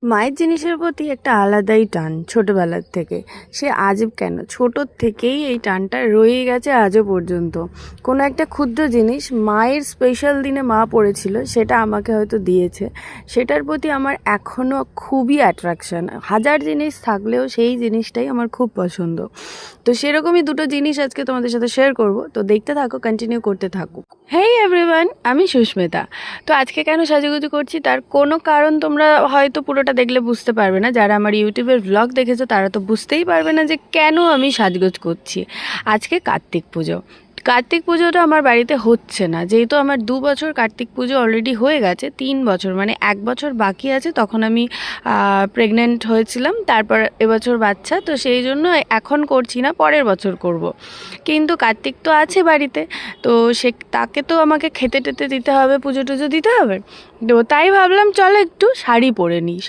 মায়ের জিনিসের প্রতি একটা আলাদাই টান ছোটোবেলার থেকে। সে আজব কেন, ছোটোর থেকেই এই টানটা রয়ে গেছে আজও পর্যন্ত। কোনো একটা ক্ষুদ্র জিনিস মায়ের স্পেশাল দিনে মা পড়েছিল, সেটা আমাকে হয়তো দিয়েছে, সেটার প্রতি আমার এখনও খুবই অ্যাট্রাকশান। হাজার জিনিস থাকলেও সেই জিনিসটাই আমার খুব পছন্দ। তো সেরকমই দুটো জিনিস আজকে তোমাদের সাথে শেয়ার করব, তো দেখতে থাকো, কন্টিনিউ করতে থাকো। হেই এভরিওয়ান, আমি সুস্মিতা। তো আজকে কেন সাজুগুজু করছি তার কোনো কারণ তোমরা হয়তো পুরোটা দেখলে বুঝতে পারবে না। যারা আমার ইউটিউবের ব্লগ দেখেছো তারা তো বুঝতেই পারবে না যে কেন আমি সাজগোজ করছি। আজকে কার্তিক পুজো। কার্তিক পুজোটা আমার বাড়িতে হচ্ছে না, যেহেতু আমার 2 বছর কার্তিক পুজো অলরেডি হয়ে গেছে। 3 বছর মানে 1 বছর বাকি আছে, তখন আমি প্রেগনেন্ট হয়েছিলাম, তারপর এবছর বাচ্চা, তো সেই জন্য এখন করছি না, পরের বছর করব। কিন্তু কার্তিক তো আছে বাড়িতে, তো তাকে তো আমাকে খেতে টেতে দিতে হবে, পুজো টুজো দিতে হবে। তো তাই ভাবলাম চলো একটু শাড়ি পরে নিই।